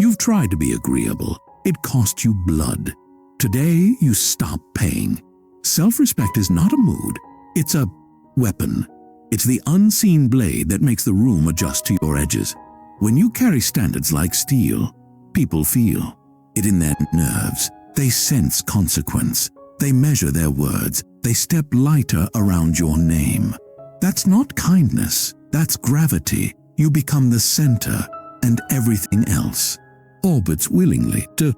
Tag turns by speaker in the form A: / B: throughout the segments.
A: You've tried to be agreeable. It cost you blood. Today, you stop paying. Self-respect is not a mood. It's a weapon. It's the unseen blade that makes the room adjust to your edges. When you carry standards like steel, people feel it in their nerves. They sense consequence. They measure their words. They step lighter around your name. That's not kindness. That's gravity. You become the center, and everything else orbits willingly to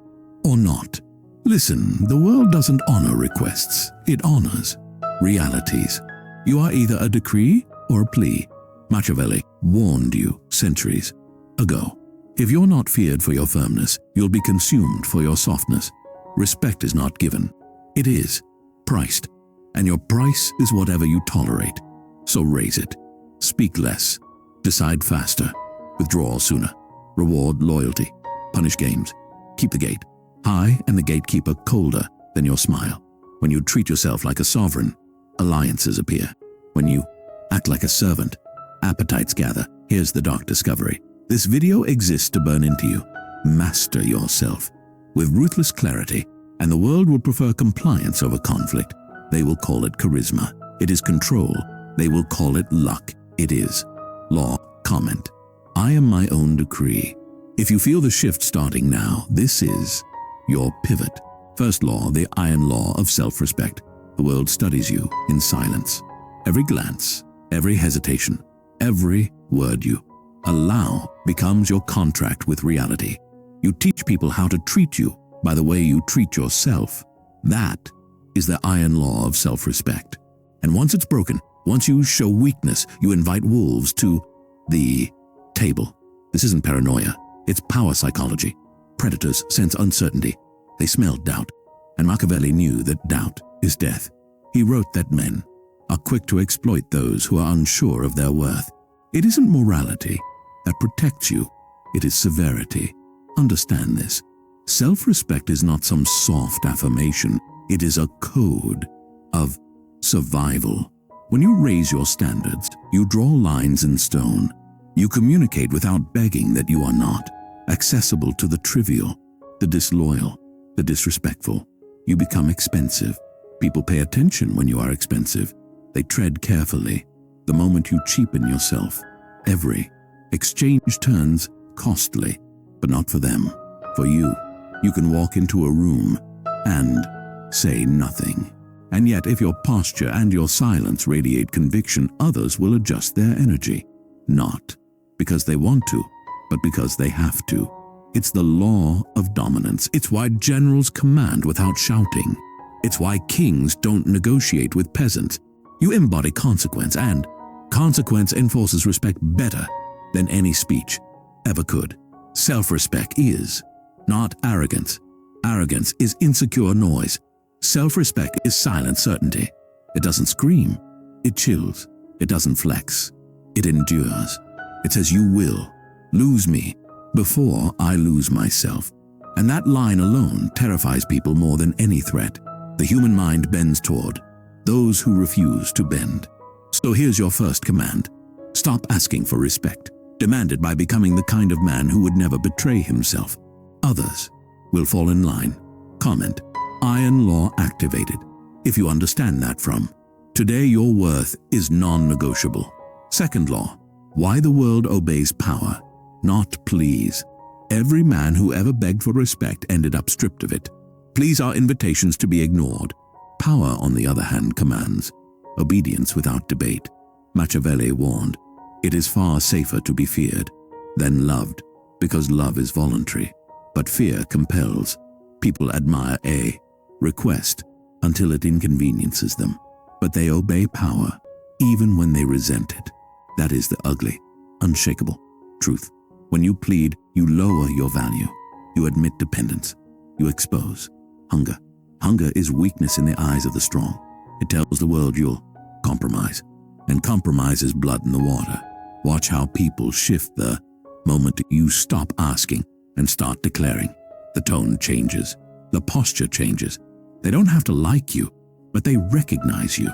A: or not. Listen, the world doesn't honor requests. It honors realities. You are either a decree or a plea. Machiavelli warned you centuries ago. If you're not feared for your firmness, you'll be consumed for your softness. Respect is not given. It is priced. And your price is whatever you tolerate. So raise it. Speak less. Decide faster. Withdraw sooner. Reward loyalty. Punish games. Keep the gate high and the gatekeeper colder than your smile. When you treat yourself like a sovereign, alliances appear. When you act like a servant, appetites gather. Here's the dark discovery. This video exists to burn into you. Master yourself with ruthless clarity, and the world will prefer compliance over conflict. They will call it charisma. It is control. They will call it luck. It is law. Comment. I am my own decree. If you feel the shift starting now, this is your pivot. First law, the iron law of self-respect. The world studies you in silence. Every glance, every hesitation, every word you allow becomes your contract with reality. You teach people how to treat you by the way you treat yourself. That is the iron law of self-respect. And once it's broken, once you show weakness, you invite wolves to the table. This isn't paranoia. It's power psychology. Predators sense uncertainty. They smell doubt. And Machiavelli knew that doubt is death. He wrote that men are quick to exploit those who are unsure of their worth. It isn't morality that protects you. It is severity. Understand this. Self-respect is not some soft affirmation. It is a code of survival. When you raise your standards, you draw lines in stone. You communicate without begging that you are not accessible to the trivial, the disloyal, the disrespectful. You become expensive. People pay attention when you are expensive. They tread carefully. The moment you cheapen yourself, every exchange turns costly, but not for them. For you, you can walk into a room and say nothing. And yet, if your posture and your silence radiate conviction, others will adjust their energy. Not because they want to, but because they have to. It's the law of dominance. It's why generals command without shouting. It's why kings don't negotiate with peasants. You embody consequence, and consequence enforces respect better than any speech ever could. Self-respect is not arrogance. Arrogance is insecure noise. Self-respect is silent certainty. It doesn't scream. It chills. It doesn't flex. It endures. It says, you will lose me before I lose myself. And that line alone terrifies people more than any threat. The human mind bends toward those who refuse to bend. So here's your first command. Stop asking for respect. Demand it by becoming the kind of man who would never betray himself. Others will fall in line. Comment. Iron law activated. If you understand that from today, your worth is non-negotiable. Second law. Why the world obeys power, not pleas. Every man who ever begged for respect ended up stripped of it. Pleas are invitations to be ignored. Power, on the other hand, commands obedience without debate. Machiavelli warned, it is far safer to be feared than loved, because love is voluntary, but fear compels. People admire a request until it inconveniences them, but they obey power even when they resent it. That is the ugly, unshakable truth. When you plead, you lower your value. You admit dependence. You expose hunger. Hunger is weakness in the eyes of the strong. It tells the world you'll compromise. And compromise is blood in the water. Watch how people shift the moment you stop asking and start declaring. The tone changes. The posture changes. They don't have to like you, but they recognize you.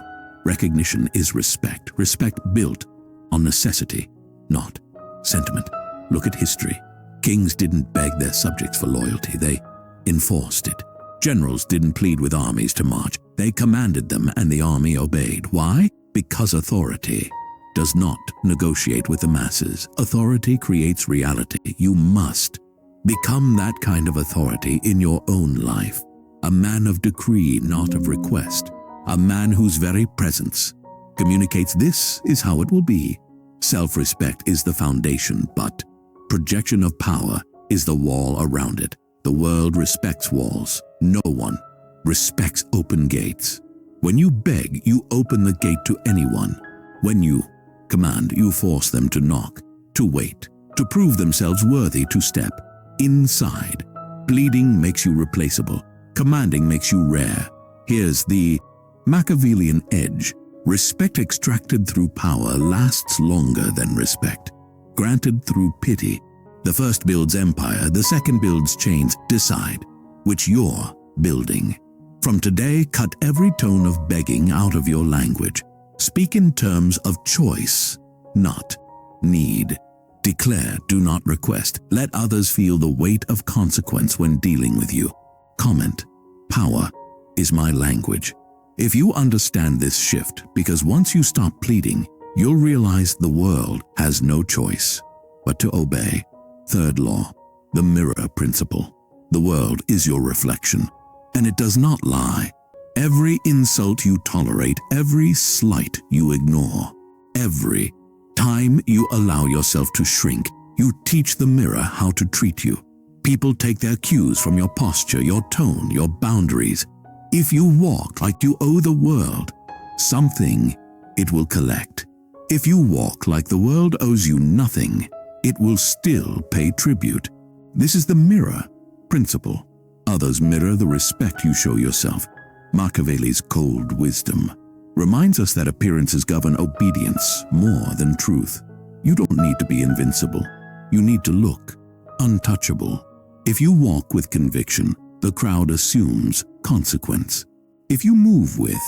A: Recognition is respect. Respect built on necessity, not sentiment. Look at history. Kings didn't beg their subjects for loyalty, they enforced it. Generals didn't plead with armies to march, they commanded them and the army obeyed. Why? Because authority does not negotiate with the masses. Authority creates reality. You must become that kind of authority in your own life. A man of decree, not of request. A man whose very presence communicates this is how it will be. Self-respect is the foundation, but projection of power is the wall around it. The world respects walls. No one respects open gates. When you beg, you open the gate to anyone. When you command, you force them to knock, to wait, to prove themselves worthy to step inside. Pleading makes you replaceable. Commanding makes you rare. Here's the Machiavellian edge. Respect extracted through power lasts longer than respect granted through pity. The first builds empire, the second builds chains. Decide which you're building. From today, cut every tone of begging out of your language. Speak in terms of choice, not need. Declare, do not request. Let others feel the weight of consequence when dealing with you. Comment, power is my language. If you understand this shift, because once you stop pleading, you'll realize the world has no choice but to obey. Third law, the mirror principle. The world is your reflection, and it does not lie. Every insult you tolerate, every slight you ignore, every time you allow yourself to shrink, you teach the mirror how to treat you. People take their cues from your posture, your tone, your boundaries. If you walk like you owe the world something, it will collect. If you walk like the world owes you nothing, it will still pay tribute. This is the mirror principle. Others mirror the respect you show yourself. Machiavelli's cold wisdom reminds us that appearances govern obedience more than truth. You don't need to be invincible. You need to look untouchable. If you walk with conviction, the crowd assumes consequence. If you move with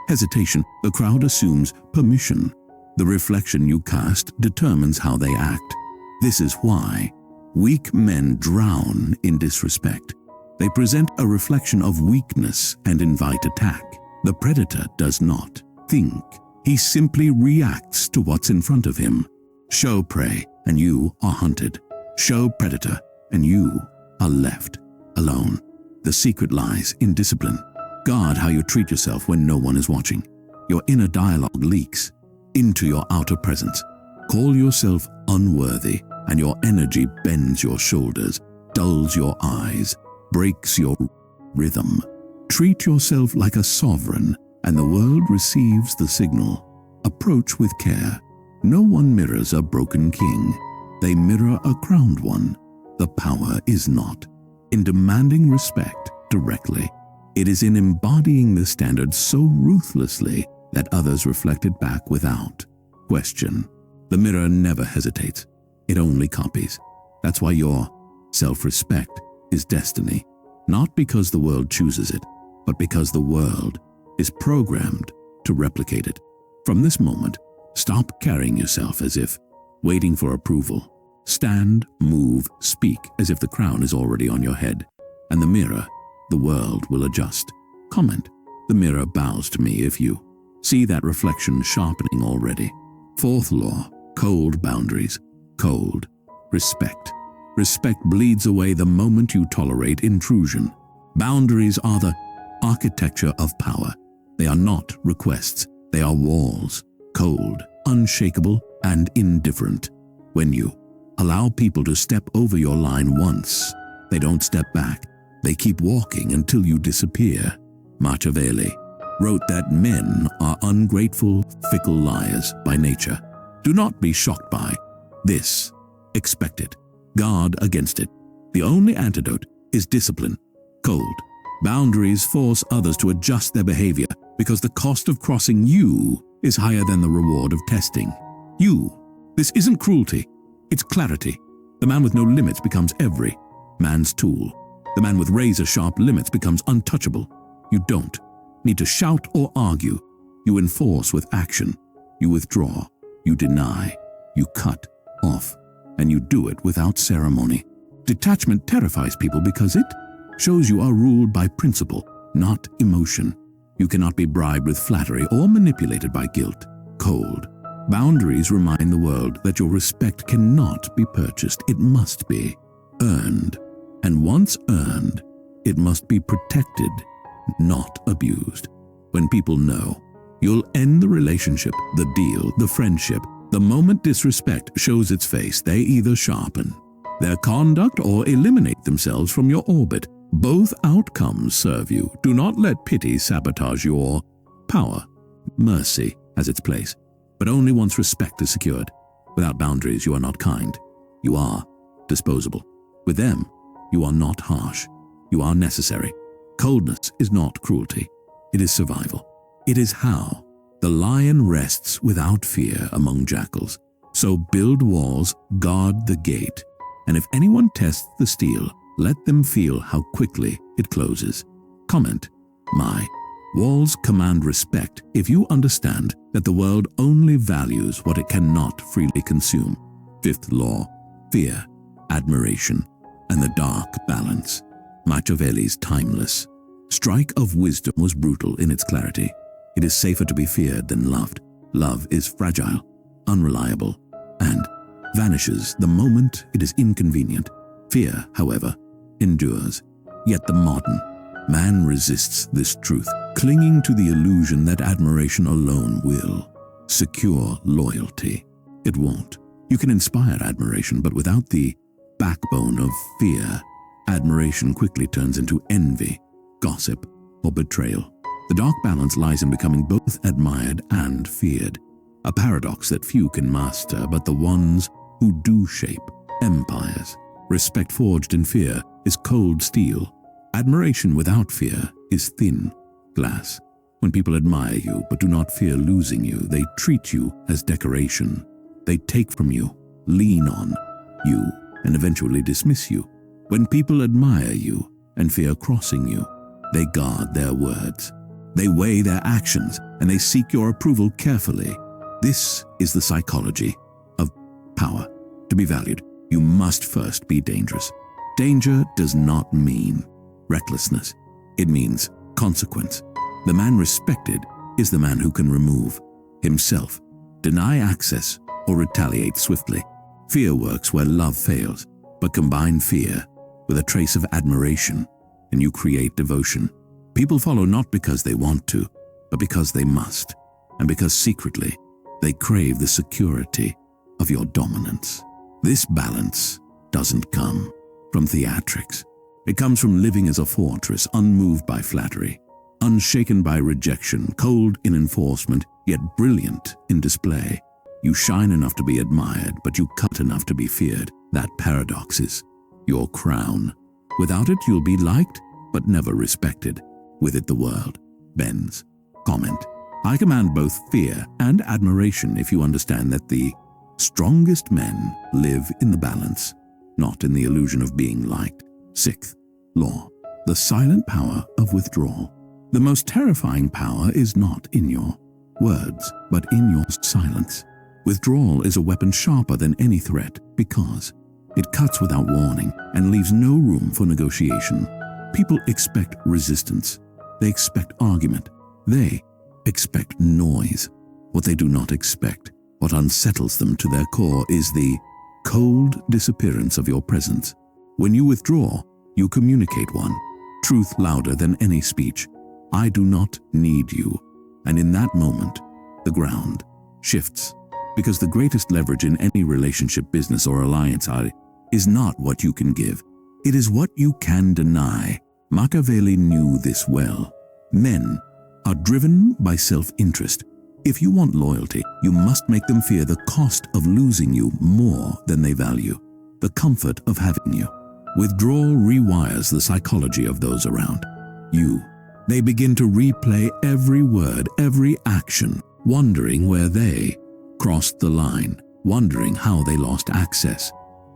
A: hesitation, the crowd assumes permission. The reflection you cast determines how they act. This is why weak men drown in disrespect. They present a reflection of weakness and invite attack. The predator does not think. He simply reacts to what's in front of him. Show prey, and you are hunted. Show predator, and you are left alone. The secret lies in discipline. Guard how you treat yourself when no one is watching. Your inner dialogue leaks into your outer presence. Call yourself unworthy, and your energy bends your shoulders, dulls your eyes, breaks your rhythm. Treat yourself like a sovereign, and the world receives the signal. Approach with care. No one mirrors a broken king. They mirror a crowned one. The power is not in demanding respect directly. It is in embodying the standard so ruthlessly that others reflect it back without question. The mirror never hesitates. It only copies. That's why your self-respect is destiny. Not because the world chooses it, but because the world is programmed to replicate it. From this moment, stop carrying yourself as if waiting for approval. Stand, move, speak as if the crown is already on your head. And the mirror, the world will adjust. Comment, the mirror bows to me if you see that reflection sharpening already. Fourth law, cold boundaries. Cold respect. Respect bleeds away the moment you tolerate intrusion. Boundaries are the architecture of power. They are not requests. They are walls, cold, unshakable, and indifferent. When you allow people to step over your line once, they don't step back. They keep walking until you disappear. Machiavelli wrote that men are ungrateful, fickle liars by nature. Do not be shocked by this. Expect it. Guard against it. The only antidote is discipline. Cold boundaries force others to adjust their behavior because the cost of crossing you is higher than the reward of testing you. This isn't cruelty. It's clarity. The man with no limits becomes every man's tool. The man with razor-sharp limits becomes untouchable. You don't need to shout or argue. You enforce with action. You withdraw. You deny. You cut off. And you do it without ceremony. Detachment terrifies people because it shows you are ruled by principle, not emotion. You cannot be bribed with flattery or manipulated by guilt. Cold. Boundaries remind the world that your respect cannot be purchased. It must be earned. And once earned, it must be protected, not abused. When people know, you'll end the relationship, the deal, the friendship. The moment disrespect shows its face, they either sharpen their conduct or eliminate themselves from your orbit. Both outcomes serve you. Do not let pity sabotage your power. Mercy has its place, but only once respect is secured. Without boundaries, you are not kind. You are disposable. With them, you are not harsh. You are necessary. Coldness is not cruelty. It is survival. It is how the lion rests without fear among jackals. So build walls, guard the gate, and if anyone tests the steel, let them feel how quickly it closes. Comment, my walls command respect if you understand that the world only values what it cannot freely consume. Fifth law, fear, admiration, and the dark balance. Machiavelli's timeless strike of wisdom was brutal in its clarity. It is safer to be feared than loved. Love is fragile, unreliable, and vanishes the moment it is inconvenient. Fear, however, endures. Yet the modern man resists this truth, clinging to the illusion that admiration alone will secure loyalty. It won't. You can inspire admiration, but without the backbone of fear, admiration quickly turns into envy, gossip, or betrayal. The dark balance lies in becoming both admired and feared, a paradox that few can master, but the ones who do shape empires. Respect forged in fear is cold steel. Admiration without fear is thin glass. When people admire you but do not fear losing you, they treat you as decoration. They take from you, lean on you, and eventually dismiss you. When people admire you and fear crossing you, they guard their words. They weigh their actions, and they seek your approval carefully. This is the psychology of power. To be valued, you must first be dangerous. Danger does not mean recklessness. It means consequence. The man respected is the man who can remove himself, deny access, or retaliate swiftly. Fear works where love fails, but combine fear with a trace of admiration, and you create devotion. People follow not because they want to, but because they must, and because secretly they crave the security of your dominance. This balance doesn't come from theatrics. It comes from living as a fortress, unmoved by flattery, unshaken by rejection, cold in enforcement, yet brilliant in display. You shine enough to be admired, but you cut enough to be feared. That paradox is your crown. Without it, you'll be liked, but never respected. With it, the world bends. Comment, I command both fear and admiration if you understand that the strongest men live in the balance, not in the illusion of being liked. Sixth law, the silent power of withdrawal. The most terrifying power is not in your words, but in your silence. Withdrawal is a weapon sharper than any threat because it cuts without warning and leaves no room for negotiation. People expect resistance. They expect argument. They expect noise. What they do not expect, what unsettles them to their core, is the cold disappearance of your presence. When you withdraw, you communicate one truth louder than any speech. I do not need you. And in that moment, the ground shifts. Because the greatest leverage in any relationship, business, or alliance is not what you can give. It is what you can deny. Machiavelli knew this well. Men are driven by self-interest. If you want loyalty, you must make them fear the cost of losing you more than they value the comfort of having you. Withdrawal rewires the psychology of those around you. They begin to replay every word, every action, wondering where they crossed the line, wondering how they lost access.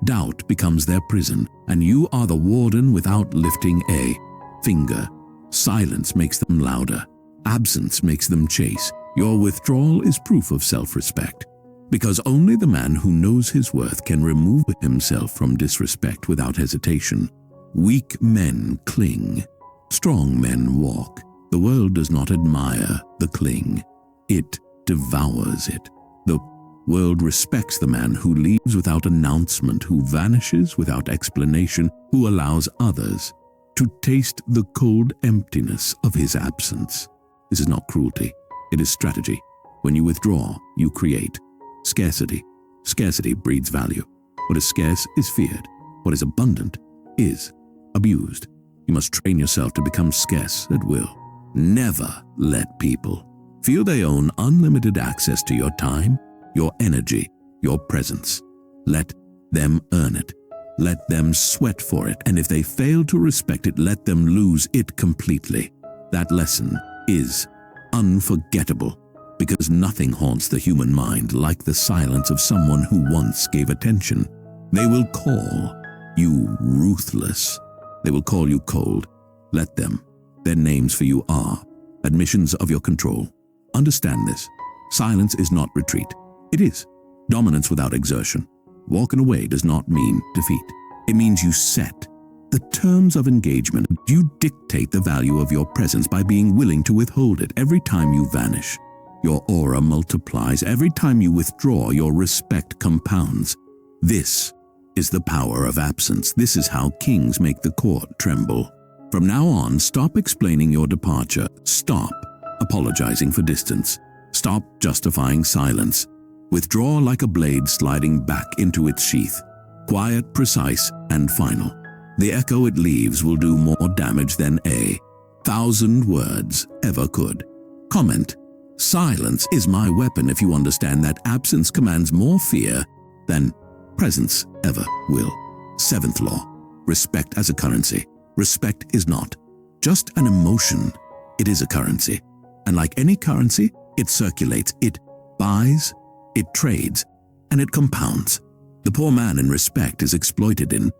A: Doubt becomes their prison, and you are the warden without lifting a finger. Silence makes them louder. Absence makes them chase. Your withdrawal is proof of self-respect. because only the man who knows his worth can remove himself from disrespect without hesitation. Weak men cling. Strong men walk. The world does not admire the cling. It devours it. The world respects the man who leaves without announcement, who vanishes without explanation, who allows others to taste the cold emptiness of his absence. This is not cruelty. It is strategy. When you withdraw, you create scarcity. Scarcity breeds value. What is scarce is feared. What is abundant is abused. You must train yourself to become scarce at will. Never let people feel they own unlimited access to your time, your energy, your presence. Let them earn it. Let them sweat for it, and if they fail to respect it, let them lose it completely. That lesson is unforgettable, because nothing haunts the human mind like the silence of someone who once gave attention. They will call you ruthless. They will call you cold. Let them. Their names for you are admissions of your control. Understand this. Silence is not retreat. It is dominance without exertion. Walking away does not mean defeat. It means you set the terms of engagement. You dictate the value of your presence by being willing to withhold it. Every time you vanish, your aura multiplies. Every time you withdraw, your respect compounds. This is the power of absence. This is how kings make the court tremble. From now on, stop explaining your departure. Stop apologizing for distance. Stop justifying silence. Withdraw like a blade sliding back into its sheath. Quiet, precise, and final. The echo it leaves will do more damage than 1,000 words ever could. Comment: silence is my weapon if you understand that absence commands more fear than presence ever will. 7th law: respect as a currency. Respect is not just an emotion, it is a currency. And like any currency, it circulates, it buys, it trades, and it compounds. The poor man in respect is exploited in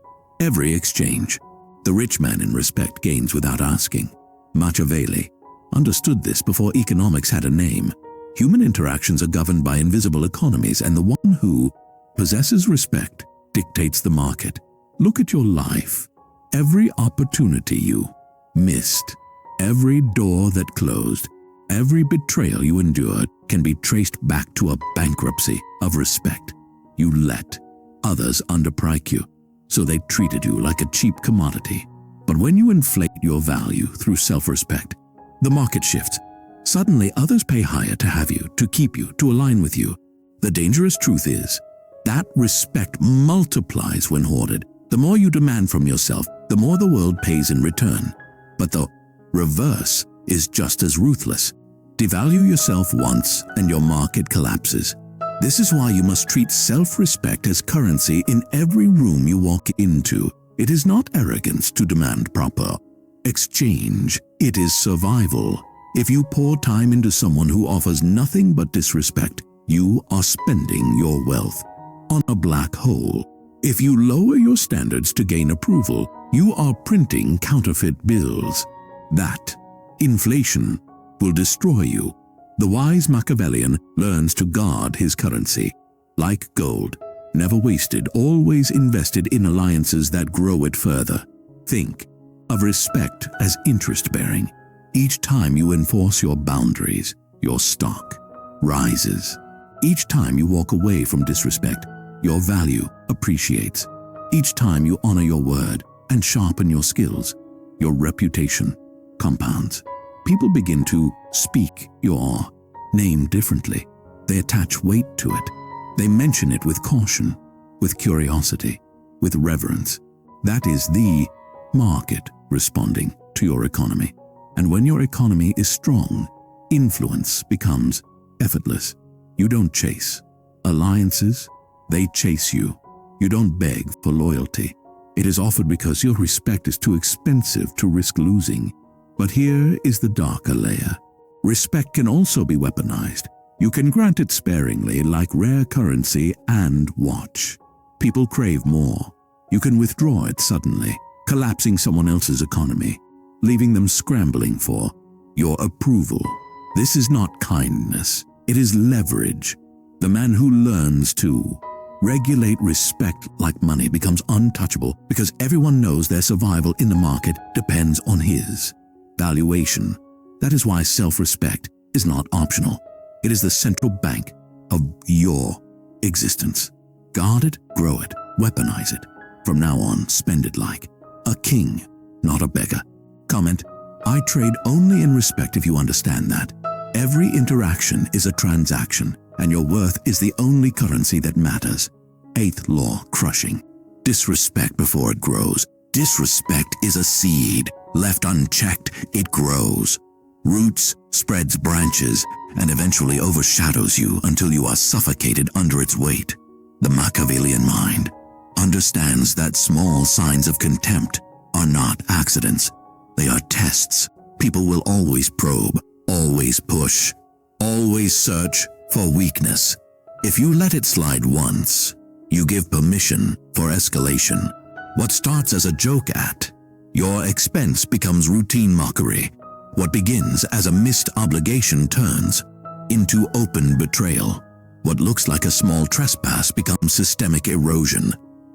A: every exchange. The rich man in respect gains without asking. Machiavelli understood this before economics had a name. Human interactions are governed by invisible economies, and the one who possesses respect dictates the market. Look at your life. Every opportunity you missed, every door that closed, every betrayal you endured can be traced back to a bankruptcy of respect. You let others underprice you, so they treated you like a cheap commodity. But when you inflate your value through self-respect, the market shifts. Suddenly others pay higher to have you, to keep you, to align with you. The dangerous truth is that respect multiplies when hoarded. The more you demand from yourself, the more the world pays in return. But the reverse is just as ruthless. Devalue yourself once and your market collapses. This is why you must treat self-respect as currency in every room you walk into. It is not arrogance to demand proper exchange. It is survival. If you pour time into someone who offers nothing but disrespect, you are spending your wealth on a black hole. If you lower your standards to gain approval, you are printing counterfeit bills. That inflation will destroy you. The wise Machiavellian learns to guard his currency. Like gold, never wasted, always invested in alliances that grow it further. Think of respect as interest-bearing. Each time you enforce your boundaries, your stock rises. Each time you walk away from disrespect, your value appreciates. Each time you honor your word and sharpen your skills, your reputation compounds. People begin to speak your name differently. They attach weight to it. They mention it with caution, with curiosity, with reverence. That is the market responding to your economy. And when your economy is strong, influence becomes effortless. You don't chase alliances, they chase you. You don't beg for loyalty. It is offered because your respect is too expensive to risk losing. But here is the darker layer. Respect can also be weaponized. You can grant it sparingly, like rare currency, and watch. People crave more. You can withdraw it suddenly, collapsing someone else's economy, leaving them scrambling for your approval. This is not kindness. It is leverage. The man who learns to regulate respect like money becomes untouchable because everyone knows their survival in the market depends on his valuation. That is why self-respect is not optional. It is the central bank of your existence. Guard it, grow it, weaponize it. From now on, spend it like a king, not a beggar. Comment, I trade only in respect if you understand that. Every interaction is a transaction, and your worth is the only currency that matters. 8th law, crushing. Disrespect before it grows. Disrespect is a seed. Left unchecked, it grows. Roots, spreads branches, and eventually overshadows you until you are suffocated under its weight. The Machiavellian mind understands that small signs of contempt are not accidents. They are tests. People will always probe, always push, always search for weakness. If you let it slide once, you give permission for escalation. What starts as a joke at your expense becomes routine mockery. What begins as a missed obligation turns into open betrayal. What looks like a small trespass becomes systemic erosion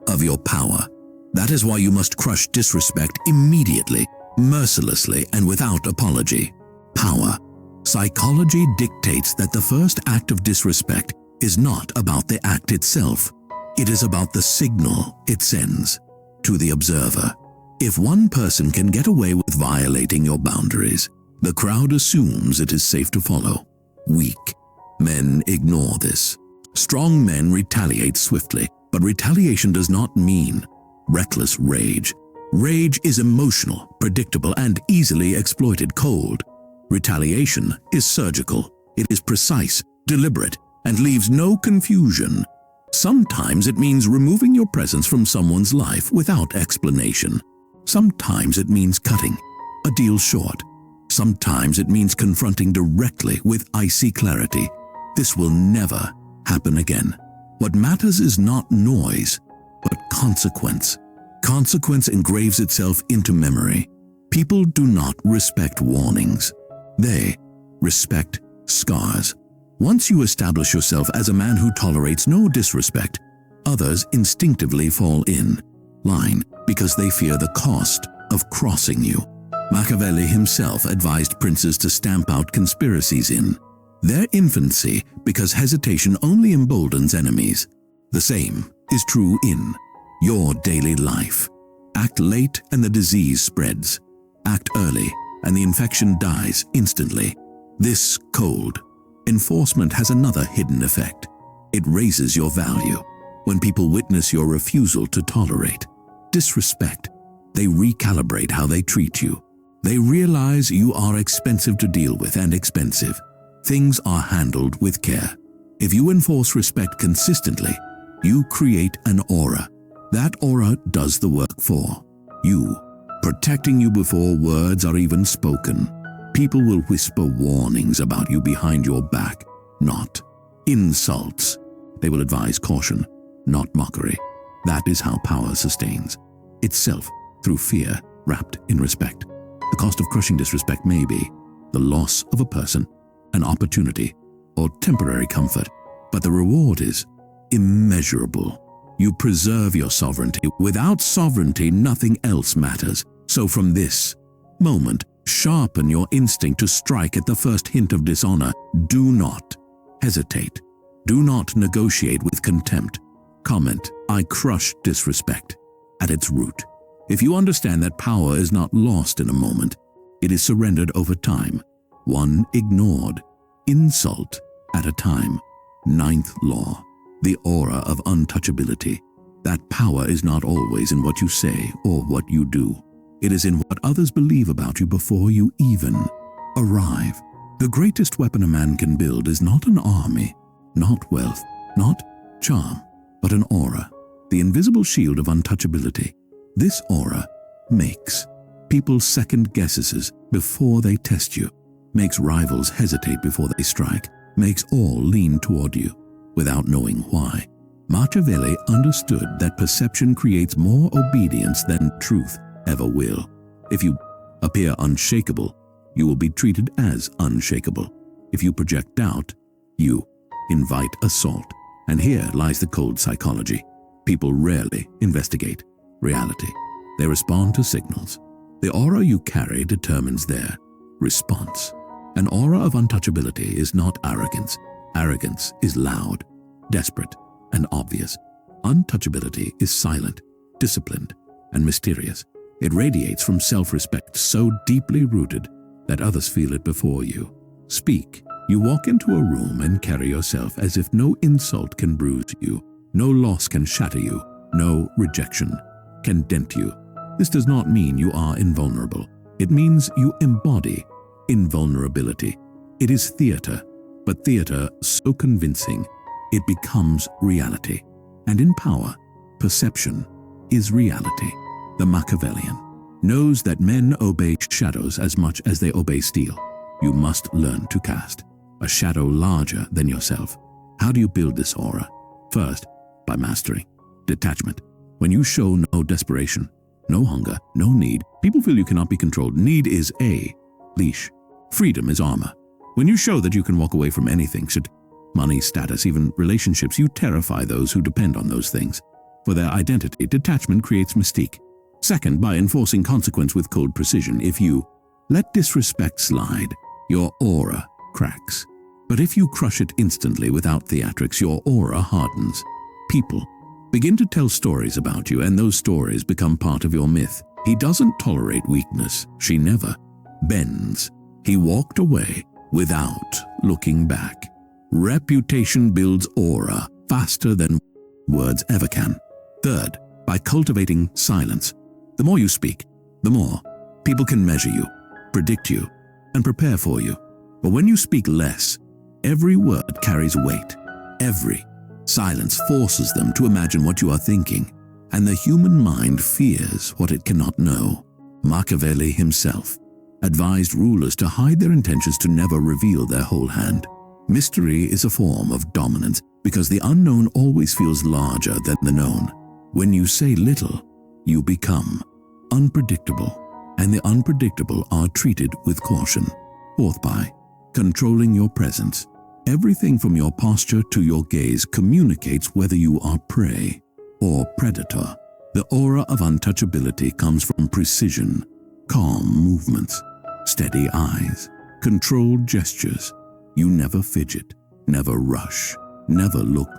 A: of your power. That is why you must crush disrespect immediately, mercilessly, and without apology. Power. Psychology dictates that the first act of disrespect is not about the act itself. It is about the signal it sends to the observer. If one person can get away with violating your boundaries, the crowd assumes it is safe to follow. Weak men ignore this. Strong men retaliate swiftly, but retaliation does not mean reckless rage. Rage is emotional, predictable, and easily exploited cold. Retaliation is surgical. It is precise, deliberate, and leaves no confusion. Sometimes it means removing your presence from someone's life without explanation. Sometimes it means cutting a deal short. Sometimes it means confronting directly with icy clarity. This will never happen again. What matters is not noise, but consequence. Consequence engraves itself into memory. People do not respect warnings. They respect scars. Once you establish yourself as a man who tolerates no disrespect, others instinctively fall in line because they fear the cost of crossing you. Machiavelli himself advised princes to stamp out conspiracies in their infancy because hesitation only emboldens enemies. The same is true in your daily life. Act late and the disease spreads. Act early and the infection dies instantly. This cold enforcement has another hidden effect. It raises your value. When people witness your refusal to tolerate disrespect, they recalibrate how they treat you. They realize you are expensive to deal with and expensive. Things are handled with care. If you enforce respect consistently, you create an aura. That aura does the work for you, protecting you before words are even spoken. People will whisper warnings about you behind your back, not insults. They will advise caution, not mockery. That is how power sustains itself through fear wrapped in respect. The cost of crushing disrespect may be the loss of a person, an opportunity, or temporary comfort, but the reward is immeasurable. You preserve your sovereignty. Without sovereignty, nothing else matters. So from this moment, sharpen your instinct to strike at the first hint of dishonor. Do not hesitate. Do not negotiate with contempt. Comment, I crush disrespect at its root. If you understand that power is not lost in a moment, it is surrendered over time, one ignored insult at a time. 9th law, the aura of untouchability. That power is not always in what you say or what you do. It is in what others believe about you before you even arrive. The greatest weapon a man can build is not an army, not wealth, not charm, but an aura, the invisible shield of untouchability. This aura makes people second guesses before they test you, makes rivals hesitate before they strike, makes all lean toward you without knowing why. Machiavelli understood that perception creates more obedience than truth ever will. If you appear unshakable, you will be treated as unshakable. If you project doubt, you invite assault. And here lies the cold psychology. People rarely investigate reality. They respond to signals. The aura you carry determines their response. An aura of untouchability is not arrogance. Arrogance is loud, desperate, and obvious. Untouchability is silent, disciplined, and mysterious. It radiates from self-respect so deeply rooted that others feel it before you. Speak. You walk into a room and carry yourself as if no insult can bruise you, no loss can shatter you, no rejection can dent you. This does not mean you are invulnerable. It means you embody invulnerability. It is theater, but theater so convincing it becomes reality. And in power, perception is reality. The Machiavellian knows that men obey shadows as much as they obey steel. You must learn to cast a shadow larger than yourself. How do you build this aura? First, by mastering detachment. When you show no desperation, no hunger, no need, people feel you cannot be controlled. Need is a leash. Freedom is armor. When you show that you can walk away from anything, money, status, even relationships, you terrify those who depend on those things. For their identity, detachment creates mystique. Second, by enforcing consequence with cold precision. If you let disrespect slide, your aura cracks. But if you crush it instantly without theatrics, your aura hardens. People begin to tell stories about you, and those stories become part of your myth. He doesn't tolerate weakness. She never bends. He walked away without looking back. Reputation builds aura faster than words ever can. Third, by cultivating silence. The more you speak, the more people can measure you, predict you, and prepare for you. But when you speak less, every word carries weight. Every silence forces them to imagine what you are thinking, and the human mind fears what it cannot know. Machiavelli himself advised rulers to hide their intentions, to never reveal their whole hand. Mystery is a form of dominance because the unknown always feels larger than the known. When you say little, you become unpredictable, and the unpredictable are treated with caution. Fourth, by controlling your presence. Everything from your posture to your gaze communicates whether you are prey or predator. The aura of untouchability comes from precision, calm movements, steady eyes, controlled gestures. You never fidget, never rush, never look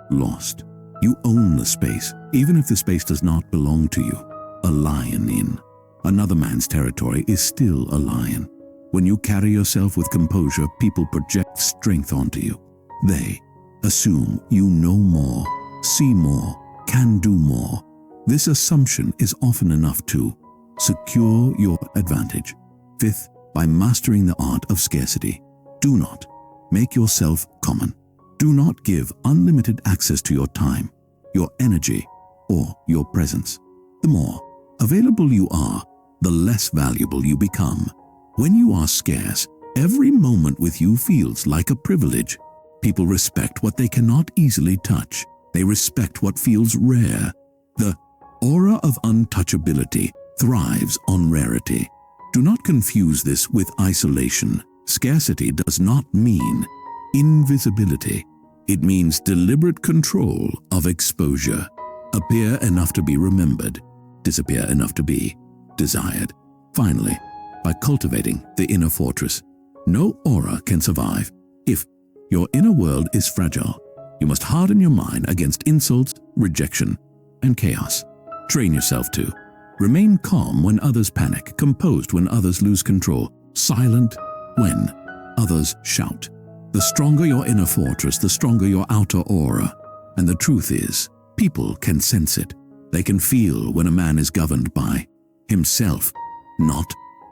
A: lost. You own the space, even if the space does not belong to you. A lion in another man's territory is still a lion. When you carry yourself with composure, people project strength onto you. They assume you know more, see more, can do more. This assumption is often enough to secure your advantage. Fifth, by mastering the art of scarcity. Do not make yourself common. Do not give unlimited access to your time, your energy, or your presence. The more available you are, the less valuable you become. When you are scarce, every moment with you feels like a privilege. People respect what they cannot easily touch. They respect what feels rare. The aura of untouchability thrives on rarity. Do not confuse this with isolation. Scarcity does not mean invisibility. It means deliberate control of exposure. Appear enough to be remembered, disappear enough to be desired. Finally, by cultivating the inner fortress. No aura can survive. If your inner world is fragile, you must harden your mind against insults, rejection, and chaos. Train yourself to remain calm when others panic, composed when others lose control, silent when others shout. The stronger your inner fortress, the stronger your outer aura. And the truth is, people can sense it. They can feel when a man is governed by himself, not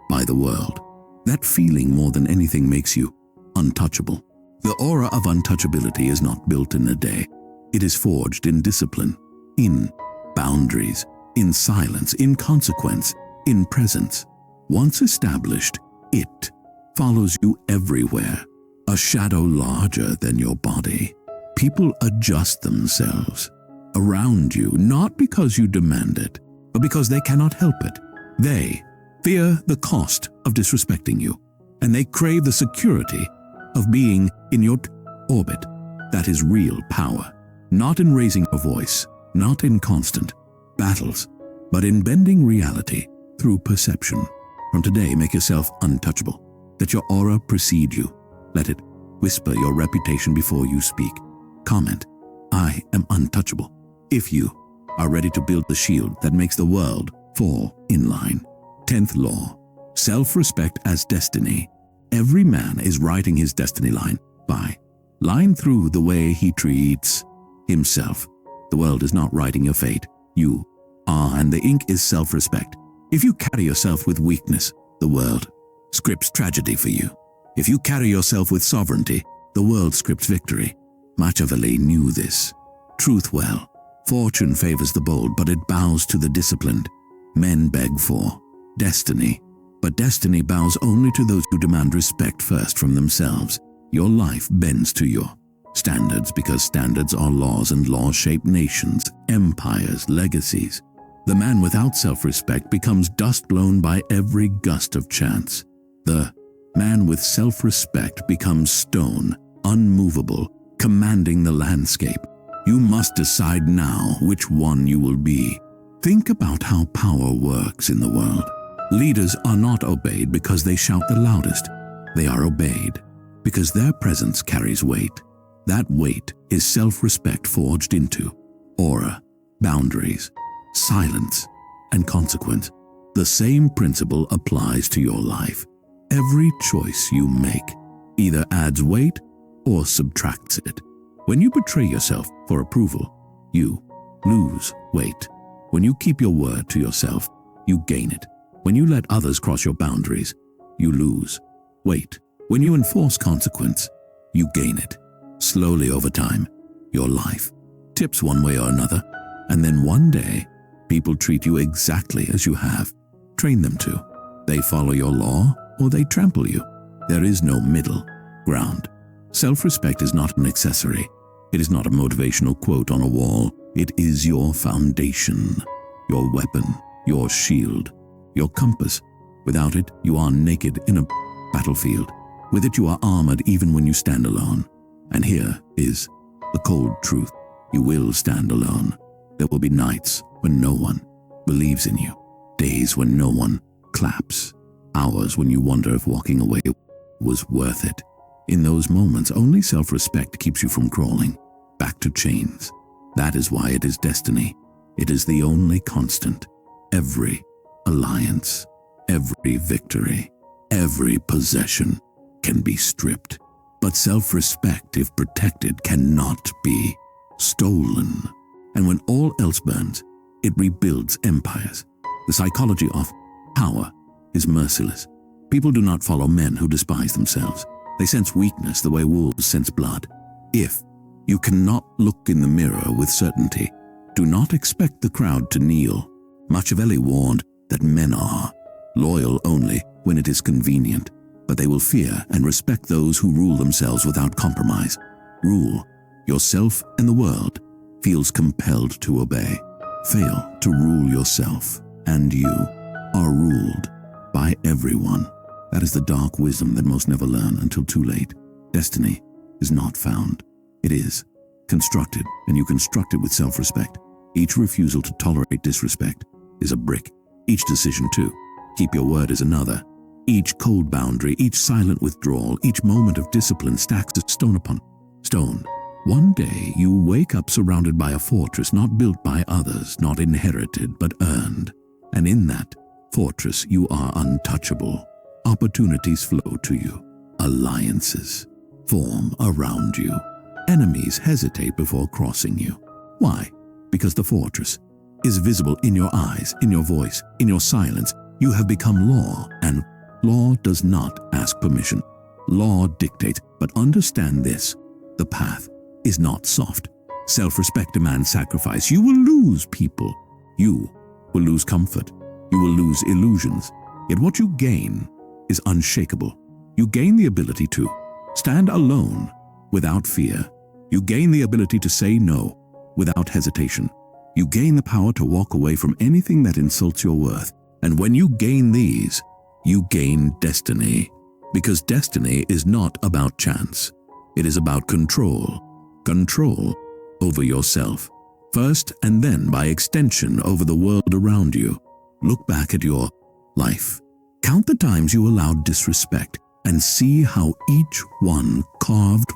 A: by the world. That feeling more than anything makes you untouchable. The aura of untouchability is not built in a day. It is forged in discipline, in boundaries, in silence, in consequence, in presence. Once established, it follows you everywhere. A shadow larger than your body. People adjust themselves around you, not because you demand it, but because they cannot help it. They fear the cost of disrespecting you, and they crave the security of being in your orbit. That is real power. Not in raising your voice, not in constant battles, but in bending reality through perception. From today, make yourself untouchable. Let your aura precede you. Let it whisper your reputation before you speak. Comment, I am untouchable, if you are ready to build the shield that makes the world fall in line. 10th law, self-respect as destiny. Every man is writing his destiny line through the way he treats himself. The world is not writing your fate. You are, and the ink is self-respect. If you carry yourself with weakness, the world scripts tragedy for you. If you carry yourself with sovereignty, the world scripts victory. Machiavelli knew this truth well. Fortune favors the bold, but it bows to the disciplined. Men beg for destiny, but destiny bows only to those who demand respect first from themselves. Your life bends to your standards because standards are laws, and laws shape nations, empires, legacies. The man without self-respect becomes dust blown by every gust of chance. The man with self-respect becomes stone, unmovable, commanding the landscape. You must decide now which one you will be. Think about how power works in the world. Leaders are not obeyed because they shout the loudest. They are obeyed because their presence carries weight. That weight is self-respect forged into aura, boundaries, silence, and consequence. The same principle applies to your life. Every choice you make either adds weight or subtracts it. When you betray yourself for approval, you lose weight. When you keep your word to yourself, you gain it. When you let others cross your boundaries, you lose weight. When you enforce consequence, you gain it. Slowly over time, your life tips one way or another, and then one day, people treat you exactly as you have trained them to. They follow your law or they trample you. There is no middle ground. Self-respect is not an accessory. It is not a motivational quote on a wall. It is your foundation, your weapon, your shield, your compass. Without it, you are naked in a battlefield. With it, you are armored even when you stand alone. And here is the cold truth. You will stand alone. There will be nights when no one believes in you, days when no one claps, hours when you wonder if walking away was worth it. In those moments, only self-respect keeps you from crawling back to chains. That is why it is destiny. It is the only constant. Every alliance, every victory, every possession can be stripped. But self-respect, if protected, cannot be stolen. And when all else burns, it rebuilds empires. The psychology of power is merciless. People do not follow men who despise themselves. They sense weakness the way wolves sense blood. If you cannot look in the mirror with certainty, do not expect the crowd to kneel. Machiavelli warned that men are loyal only when it is convenient, but they will fear and respect those who rule themselves without compromise. Rule yourself, and the world feels compelled to obey. Fail to rule yourself, and you are ruled by everyone. That is the dark wisdom that most never learn until too late. Destiny is not found. It is constructed, and you construct it with self-respect. Each refusal to tolerate disrespect is a brick. Each decision to keep your word is another. Each cold boundary, each silent withdrawal, each moment of discipline stacks stone upon stone. One day you wake up surrounded by a fortress not built by others, not inherited, but earned. And in that fortress you are untouchable. Opportunities flow to you. Alliances form around you. Enemies hesitate before crossing you. Why? Because the fortress is visible in your eyes, in your voice, in your silence. You have become law, and law does not ask permission. Law dictates, but understand this: the path is not soft. Self-respect demands sacrifice. You will lose people. You will lose comfort. You will lose illusions. Yet what you gain is unshakable. You gain the ability to stand alone without fear. You gain the ability to say no without hesitation. You gain the power to walk away from anything that insults your worth. And when you gain these, you gain destiny. Because destiny is not about chance. It is about control. control over yourself, first and then by extension over the world around you. Look back at your life. Count the times you allowed disrespect and see how each one carved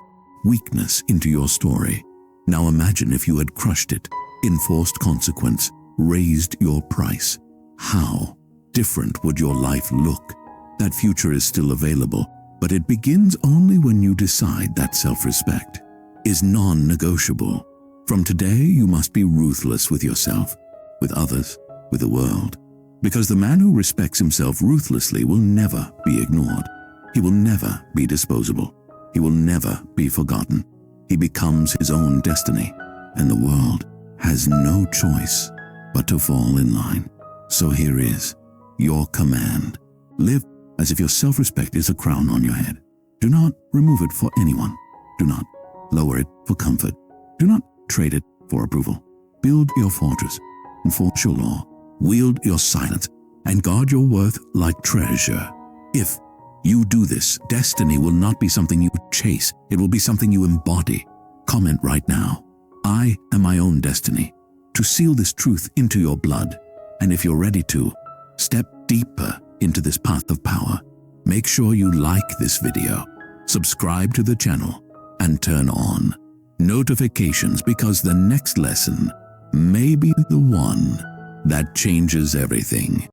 A: weakness into your story. Now imagine if you had crushed it, enforced consequence, raised your price. How different would your life look? That future is still available, but it begins only when you decide that self-respect is non-negotiable. From today, you must be ruthless with yourself, with others, with the world. Because the man who respects himself ruthlessly will never be ignored. He will never be disposable. He will never be forgotten. He becomes his own destiny, and the world has no choice but to fall in line. So here is your command. Live as if your self-respect is a crown on your head. Do not remove it for anyone. Do not lower it for comfort. Do not trade it for approval. Build your fortress, enforce your law, wield your silence, and guard your worth like treasure. If you do this, destiny will not be something you chase. It will be something you embody. Comment right now, I am my own destiny, to seal this truth into your blood. And if you're ready to, step deeper into this path of power. Make sure you like this video, subscribe to the channel, and turn on notifications, because the next lesson may be the one that changes everything.